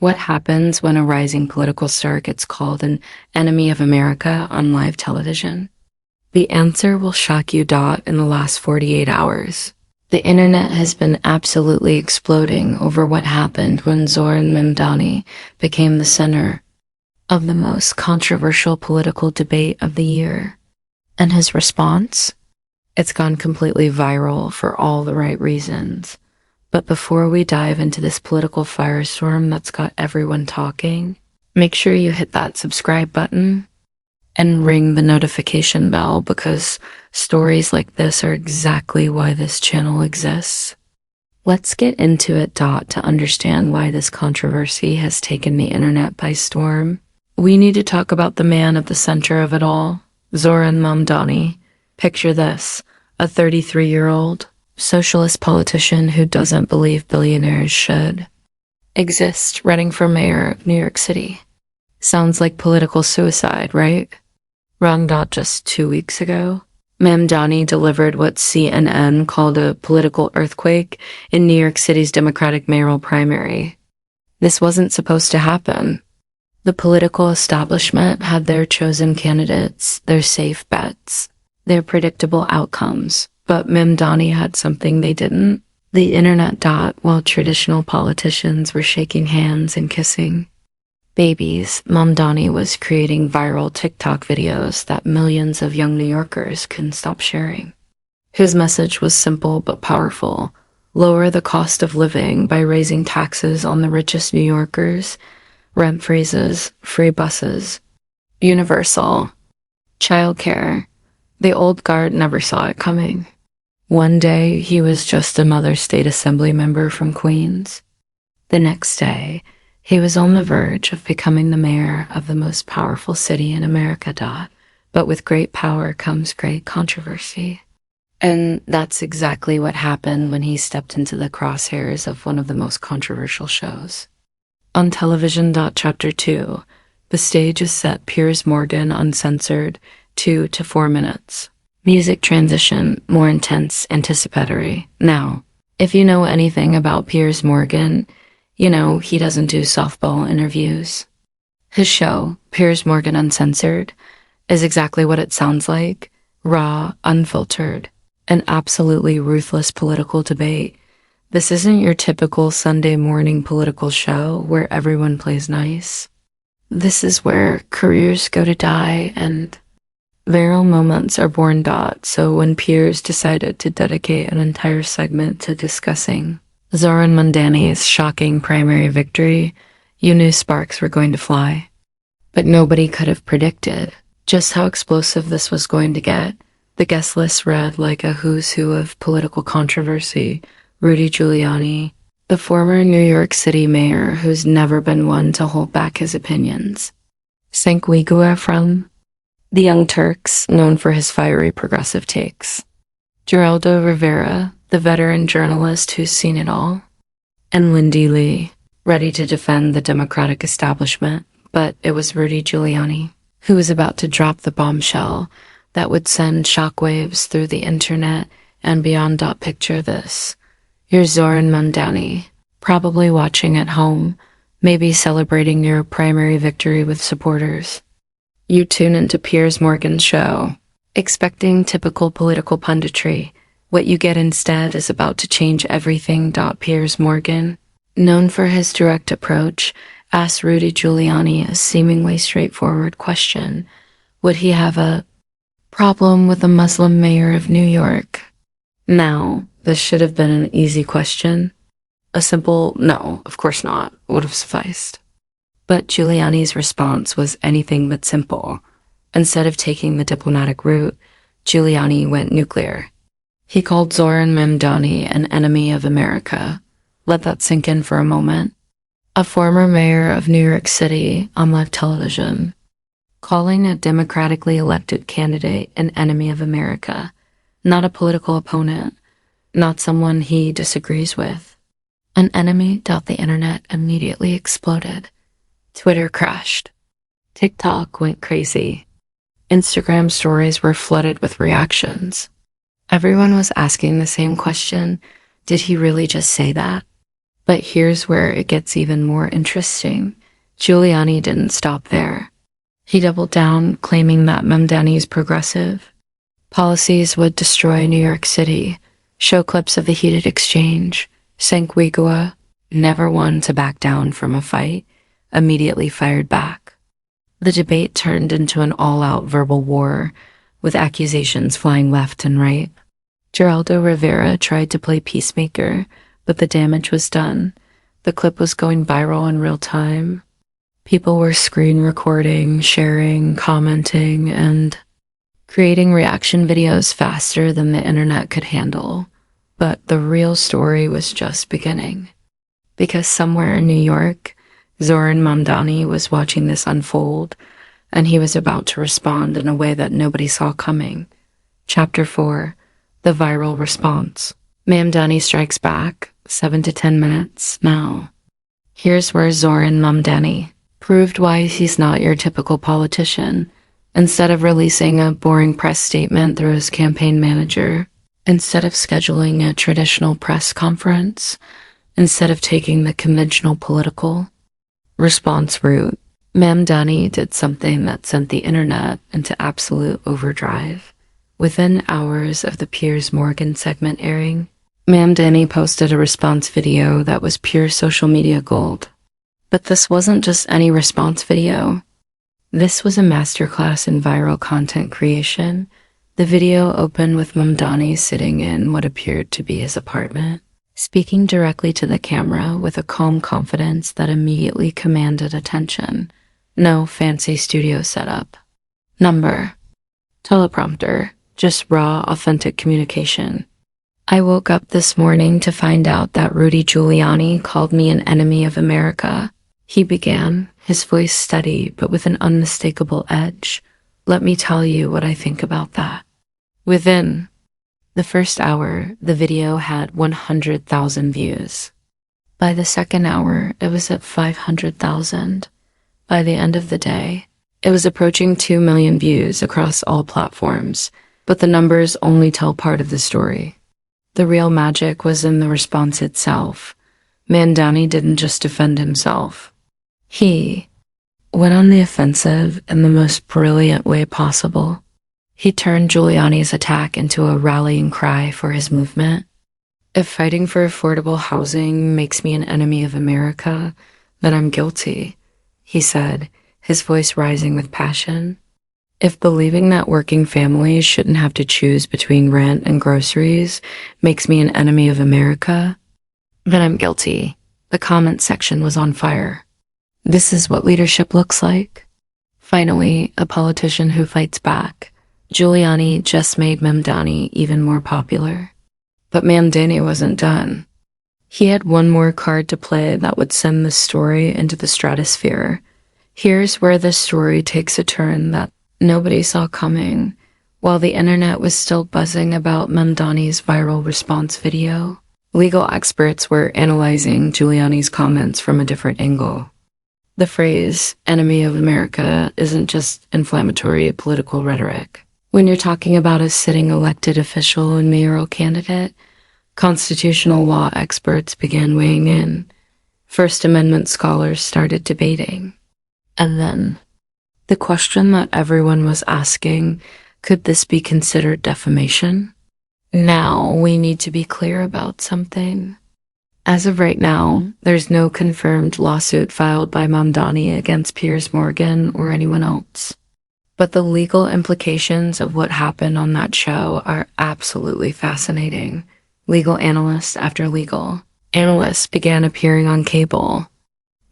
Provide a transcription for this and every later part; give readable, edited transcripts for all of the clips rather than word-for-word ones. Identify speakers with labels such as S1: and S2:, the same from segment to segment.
S1: What happens when a rising political star gets called an enemy of America on live television? The answer will shock you. In the last 48 hours, the internet has been absolutely exploding over what happened when Zohran Mamdani became the center of the most controversial political debate of the year. And his response? It's gone completely viral for all the right reasons. But before we dive into this political firestorm that's got everyone talking, make sure you hit that subscribe button and ring the notification bell, because stories like this are exactly why this channel exists. Let's get into it. To understand why this controversy has taken the internet by storm, we need to talk about the man at the center of it all, Zohran Mamdani. Picture this, a 33-year-old socialist politician who doesn't believe billionaires should exist, running for mayor of New York City. Sounds like political suicide, right? Wrong. Just 2 weeks ago, Mamdani delivered what CNN called a political earthquake in New York City's Democratic mayoral primary. This wasn't supposed to happen. The political establishment had their chosen candidates, their safe bets, their predictable outcomes. But Mamdani had something they didn't. The internet. While traditional politicians were shaking hands and kissing babies, Mamdani was creating viral TikTok videos that millions of young New Yorkers couldn't stop sharing. His message was simple but powerful. Lower the cost of living by raising taxes on the richest New Yorkers, rent freezes, free buses, universal childcare. The old guard never saw it coming. One day, he was just another state assembly member from Queens. The next day, he was on the verge of becoming the mayor of the most powerful city in America. But with great power comes great controversy. And that's exactly what happened when he stepped into the crosshairs of one of the most controversial shows on television. Chapter 2. The stage is set. Piers Morgan, uncensored, 2 to 4 minutes. Music transition, more intense, anticipatory. Now, if you know anything about Piers Morgan, you know he doesn't do softball interviews. His show, Piers Morgan Uncensored, is exactly what it sounds like: raw, unfiltered, an absolutely ruthless political debate. This isn't your typical Sunday morning political show where everyone plays nice. This is where careers go to die and viral moments are born. So when Piers decided to dedicate an entire segment to discussing Zohran Mamdani's shocking primary victory, you knew sparks were going to fly. But nobody could have predicted just how explosive this was going to get. The guest list read like a who's who of political controversy. Rudy Giuliani, the former New York City mayor who's never been one to hold back his opinions. Sanguigua from the Young Turks, known for his fiery progressive takes. Geraldo Rivera, the veteran journalist who's seen it all. And Lindy Lee, ready to defend the Democratic establishment. But it was Rudy Giuliani who was about to drop the bombshell that would send shockwaves through the internet and beyond. Picture this. You're Zohran Mamdani, probably watching at home, maybe celebrating your primary victory with supporters. You tune into Piers Morgan's show, expecting typical political punditry. What you get instead is about to change everything. Piers Morgan, known for his direct approach, asked Rudy Giuliani a seemingly straightforward question. Would he have a problem with a Muslim mayor of New York? Now, this should have been an easy question. A simple no, of course not, would have sufficed. But Giuliani's response was anything but simple. Instead of taking the diplomatic route, Giuliani went nuclear. He called Zohran Mamdani an enemy of America. Let that sink in for a moment. A former mayor of New York City on live television, calling a democratically elected candidate an enemy of America, not a political opponent, not someone he disagrees with. An enemy. The internet immediately exploded. Twitter crashed. TikTok went crazy. Instagram stories were flooded with reactions. Everyone was asking the same question. Did he really just say that? But here's where it gets even more interesting. Giuliani didn't stop there. He doubled down, claiming that Mamdani's progressive policies would destroy New York City, show clips of the heated exchange, Sanquigua, never one to back down from a fight, immediately fired back. The debate turned into an all-out verbal war, with accusations flying left and right. Geraldo Rivera tried to play peacemaker, but the damage was done. The clip was going viral in real time. People were screen recording, sharing, commenting, and creating reaction videos faster than the internet could handle. But the real story was just beginning. Because somewhere in New York, Zohran Mamdani was watching this unfold, and he was about to respond in a way that nobody saw coming. Chapter 4. The Viral Response. Mamdani strikes back, 7 to 10 minutes now. Here's where Zohran Mamdani proved why he's not your typical politician. Instead of releasing a boring press statement through his campaign manager, instead of scheduling a traditional press conference, instead of taking the conventional political response route, Mamdani did something that sent the internet into absolute overdrive. Within hours of the Piers Morgan segment airing, Mamdani posted a response video that was pure social media gold. But this wasn't just any response video. This was a masterclass in viral content creation. The video opened with Mamdani sitting in what appeared to be his apartment, speaking directly to the camera with a calm confidence that immediately commanded attention. No fancy studio setup. Number. Teleprompter. Just raw, authentic communication. I woke up this morning to find out that Rudy Giuliani called me an enemy of America. He began, his voice steady but with an unmistakable edge. Let me tell you what I think about that. Within the first hour, the video had 100,000 views. By the second hour, it was at 500,000. By the end of the day, it was approaching 2 million views across all platforms, but the numbers only tell part of the story. The real magic was in the response itself. Mamdani didn't just defend himself. He went on the offensive in the most brilliant way possible. He turned Giuliani's attack into a rallying cry for his movement. If fighting for affordable housing makes me an enemy of America, then I'm guilty, he said, his voice rising with passion. If believing that working families shouldn't have to choose between rent and groceries makes me an enemy of America, then I'm guilty. The comment section was on fire. This is what leadership looks like. Finally, a politician who fights back. Giuliani just made Mamdani even more popular. But Mamdani wasn't done. He had one more card to play that would send the story into the stratosphere. Here's where the story takes a turn that nobody saw coming. While the internet was still buzzing about Mamdani's viral response video, legal experts were analyzing Giuliani's comments from a different angle. The phrase, enemy of America, isn't just inflammatory political rhetoric. When you're talking about a sitting elected official and mayoral candidate, constitutional law experts began weighing in. First Amendment scholars started debating. And then, the question that everyone was asking, could this be considered defamation? Now we need to be clear about something. As of right now, there's no confirmed lawsuit filed by Mamdani against Piers Morgan or anyone else. But the legal implications of what happened on that show are absolutely fascinating. Legal analyst after legal analysts began appearing on cable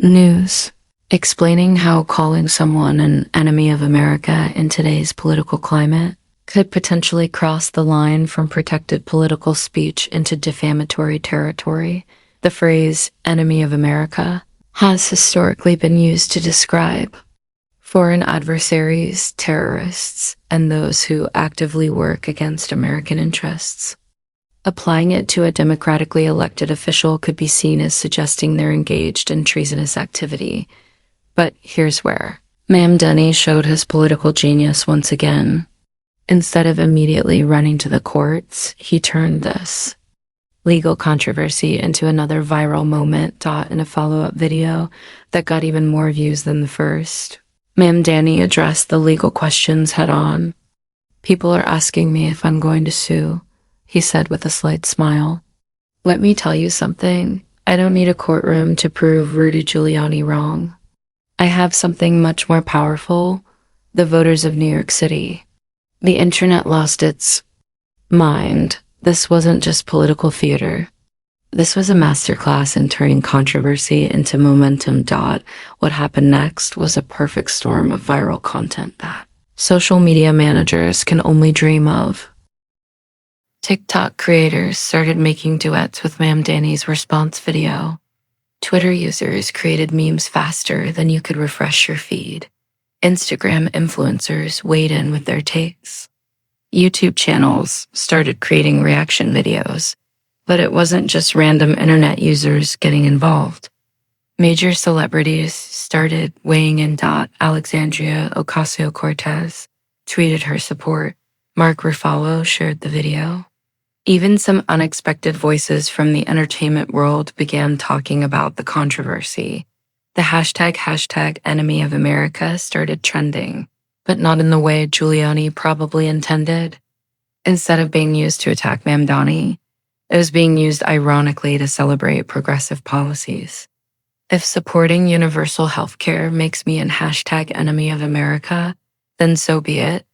S1: news, explaining how calling someone an enemy of America in today's political climate could potentially cross the line from protected political speech into defamatory territory. The phrase, enemy of America, has historically been used to describe foreign adversaries, terrorists, and those who actively work against American interests. Applying it to a democratically elected official could be seen as suggesting they're engaged in treasonous activity. But here's where Mamdani showed his political genius once again. Instead of immediately running to the courts, he turned this. legal controversy into another viral moment. In a follow-up video that got even more views than the first, Mamdani addressed the legal questions head-on. "People are asking me if I'm going to sue," he said with a slight smile. "Let me tell you something. I don't need a courtroom to prove Rudy Giuliani wrong. I have something much more powerful: the voters of New York City." The internet lost its mind. This wasn't just political theater. This was a masterclass in turning controversy into momentum. What happened next was a perfect storm of viral content that social media managers can only dream of. TikTok creators started making duets with Mamdani's response video. Twitter users created memes faster than you could refresh your feed. Instagram influencers weighed in with their takes. YouTube channels started creating reaction videos, but it wasn't just random internet users getting involved. Major celebrities started weighing in. Alexandria Ocasio-Cortez tweeted her support. Mark Ruffalo shared the video. Even some unexpected voices from the entertainment world began talking about the controversy. The hashtag enemy of America started trending, but not in the way Giuliani probably intended. Instead of being used to attack Mamdani, it was being used ironically to celebrate progressive policies. "If supporting universal healthcare makes me an #enemy of America, then so be it,"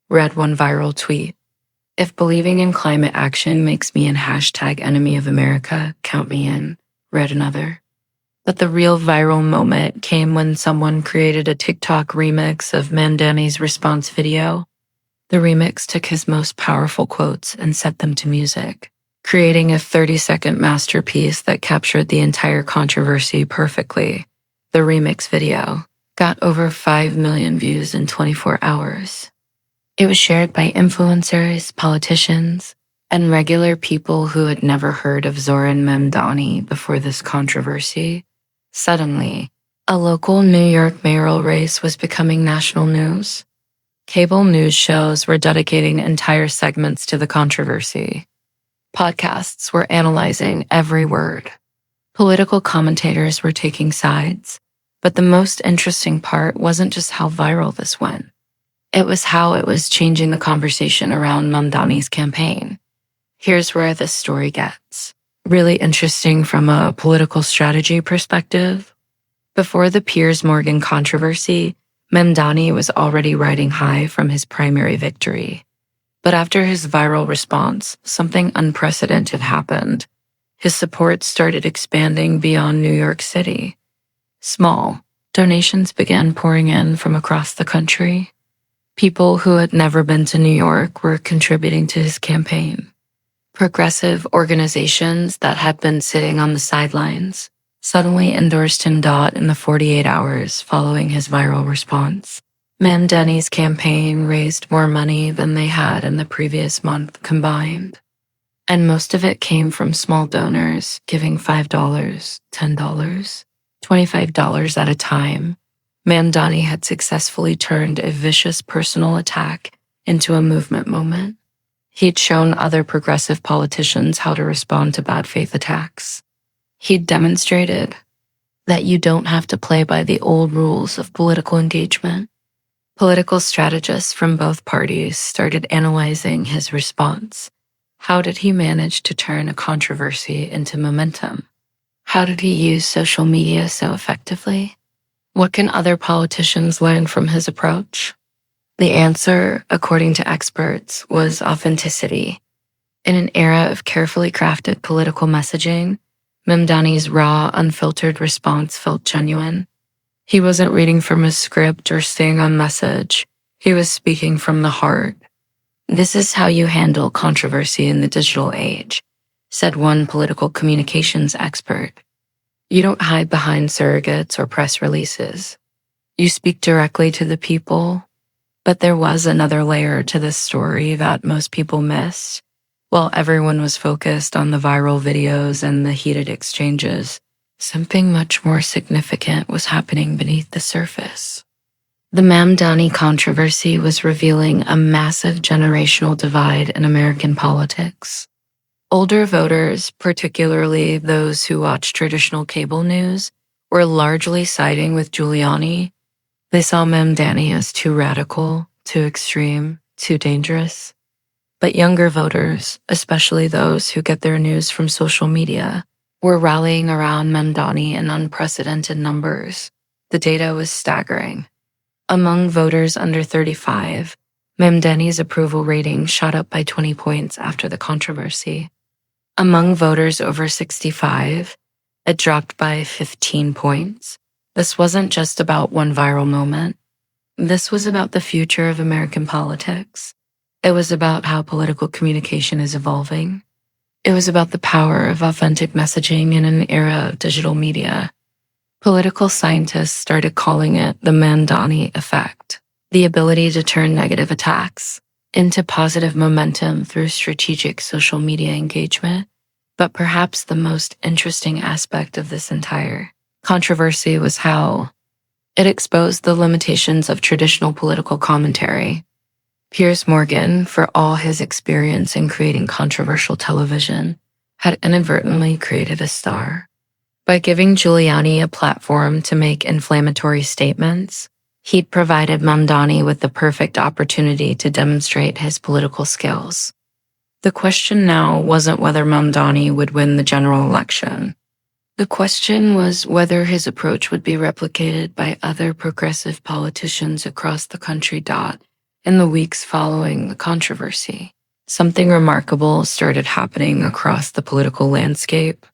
S1: read one viral tweet. "If believing in climate action makes me an #enemy of America, count me in," read another. But the real viral moment came when someone created a TikTok remix of Mamdani's response video. The remix took his most powerful quotes and set them to music, creating a 30-second masterpiece that captured the entire controversy perfectly. The remix video got over 5 million views in 24 hours. It was shared by influencers, politicians, and regular people who had never heard of Zohran Mamdani before this controversy. Suddenly, a local New York mayoral race was becoming national news. Cable news shows were dedicating entire segments to the controversy. Podcasts were analyzing every word. Political commentators were taking sides. But the most interesting part wasn't just how viral this went. It was how it was changing the conversation around Mamdani's campaign. Here's where this story gets really interesting from a political strategy perspective. Before the Piers Morgan controversy, Mamdani was already riding high from his primary victory. But after his viral response, something unprecedented happened. His support started expanding beyond New York City. Small donations began pouring in from across the country. People who had never been to New York were contributing to his campaign. Progressive organizations that had been sitting on the sidelines suddenly endorsed him. In the 48 hours following his viral response, Mamdani's campaign raised more money than they had in the previous month combined. And most of it came from small donors giving $5, $10, $25 at a time. Mamdani had successfully turned a vicious personal attack into a movement moment. He'd shown other progressive politicians how to respond to bad faith attacks. He'd demonstrated that you don't have to play by the old rules of political engagement. Political strategists from both parties started analyzing his response. How did he manage to turn a controversy into momentum? How did he use social media so effectively? What can other politicians learn from his approach? The answer, according to experts, was authenticity. In an era of carefully crafted political messaging, Mamdani's raw, unfiltered response felt genuine. He wasn't reading from a script or staying on message. He was speaking from the heart. "This is how you handle controversy in the digital age," said one political communications expert. "You don't hide behind surrogates or press releases. You speak directly to the people." But there was another layer to this story that most people missed. While everyone was focused on the viral videos and the heated exchanges, something much more significant was happening beneath the surface. The Mamdani controversy was revealing a massive generational divide in American politics. Older voters, particularly those who watch traditional cable news, were largely siding with Giuliani. They saw Mamdani as too radical, too extreme, too dangerous. But younger voters, especially those who get their news from social media, were rallying around Mamdani in unprecedented numbers. The data was staggering. Among voters under 35, Mamdani's approval rating shot up by 20 points after the controversy. Among voters over 65, it dropped by 15 points. This wasn't just about one viral moment. This was about the future of American politics. It was about how political communication is evolving. It was about the power of authentic messaging in an era of digital media. Political scientists started calling it the Mamdani effect, the ability to turn negative attacks into positive momentum through strategic social media engagement. But perhaps the most interesting aspect of this entire controversy was how it exposed the limitations of traditional political commentary. Piers, for all his experience in creating controversial television, had inadvertently created a star. By giving Giuliani a platform to make inflammatory statements, he'd provided Mamdani with the perfect opportunity to demonstrate his political skills. The question now wasn't whether Mamdani would win the general election. The question was whether his approach would be replicated by other progressive politicians across the country. In the weeks following the controversy, something remarkable started happening across the political landscape.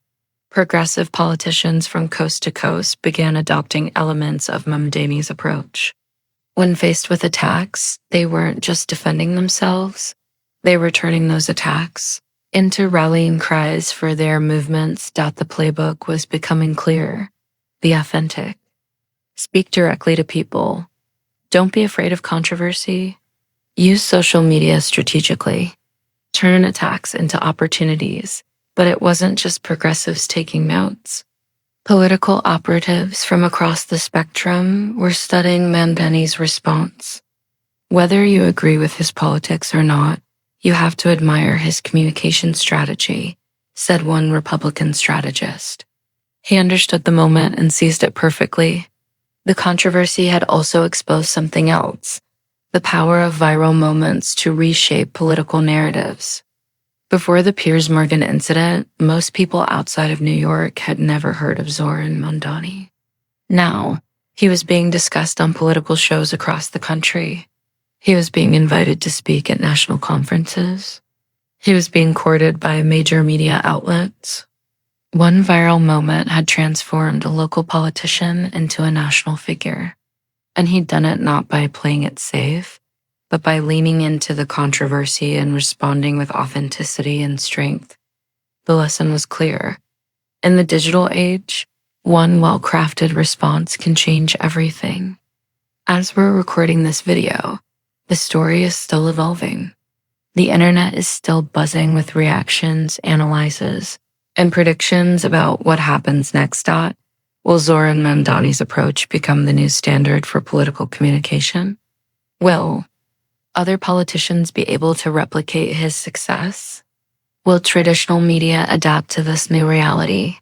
S1: Progressive politicians from coast to coast began adopting elements of Mamdani's approach. When faced with attacks, they weren't just defending themselves, they were turning those attacks into rallying cries for their movements. The playbook was becoming clear, the authentic. Speak directly to people. Don't be afraid of controversy. Use social media strategically. Turn attacks into opportunities. But it wasn't just progressives taking notes. Political operatives from across the spectrum were studying Mamdani's response. Whether you agree with his politics or not, you have to admire his communication strategy, said one Republican strategist. He understood the moment and seized it perfectly. The controversy had also exposed something else, the power of viral moments to reshape political narratives. Before the Piers incident, most people outside of New York had never heard of Zohran Mamdani. Now, he was being discussed on political shows across the country. He was being invited to speak at national conferences. He was being courted by major media outlets. One viral moment had transformed a local politician into a national figure, and he'd done it not by playing it safe, but by leaning into the controversy and responding with authenticity and strength. The lesson was clear. In the digital age, one well-crafted response can change everything. As we're recording this video, the story is still evolving. The internet is still buzzing with reactions, analyses, and predictions about what happens next. Will Zohran Mamdani's approach become the new standard for political communication? Will other politicians be able to replicate his success? Will traditional media adapt to this new reality?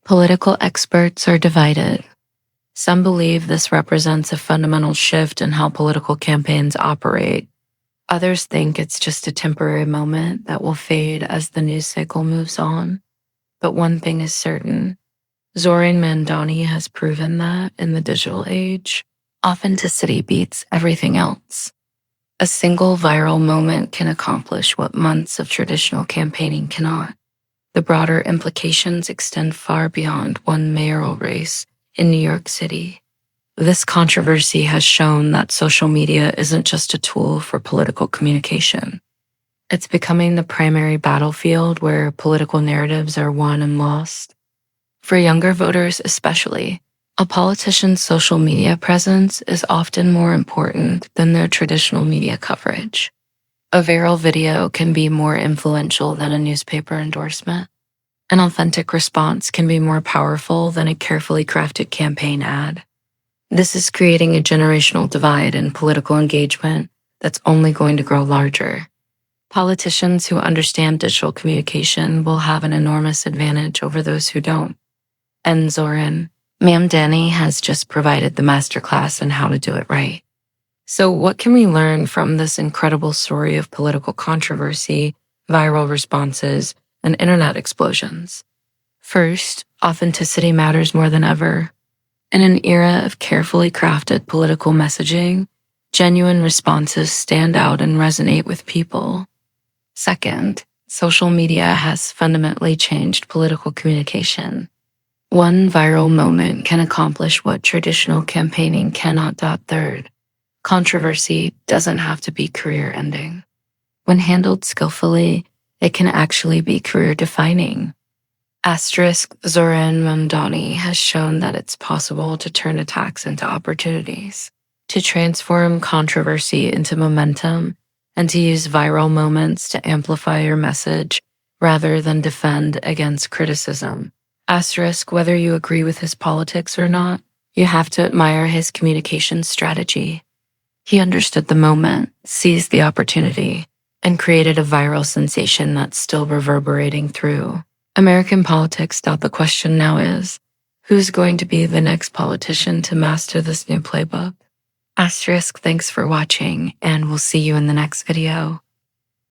S1: Political experts are divided. Some believe this represents a fundamental shift in how political campaigns operate. Others think it's just a temporary moment that will fade as the news cycle moves on. But one thing is certain. Zohran Mamdani has proven that in the digital age, authenticity beats everything else. A single viral moment can accomplish what months of traditional campaigning cannot. The broader implications extend far beyond one mayoral race in New York City. This controversy has shown that social media isn't just a tool for political communication. It's becoming the primary battlefield where political narratives are won and lost. For younger voters especially, a politician's social media presence is often more important than their traditional media coverage. A viral video can be more influential than a newspaper endorsement. An authentic response can be more powerful than a carefully crafted campaign ad. This is creating a generational divide in political engagement that's only going to grow larger. Politicians who understand digital communication will have an enormous advantage over those who don't. And Zohran Mamdani has just provided the masterclass on how to do it right. So what can we learn from this incredible story of political controversy, viral responses, and internet explosions? First, authenticity matters more than ever. In an era of carefully crafted political messaging, genuine responses stand out and resonate with people. Second, social media has fundamentally changed political communication. One viral moment can accomplish what traditional campaigning cannot. Third, controversy doesn't have to be career-ending. When handled skillfully, it can actually be career-defining. Zohran Mamdani has shown that it's possible to turn attacks into opportunities, to transform controversy into momentum, and to use viral moments to amplify your message rather than defend against criticism. Whether you agree with his politics or not, you have to admire his communication strategy. He understood the moment, seized the opportunity, and created a viral sensation that's still reverberating through American politics. The question now is, who's going to be the next politician to master this new playbook? Thanks for watching, and we'll see you in the next video.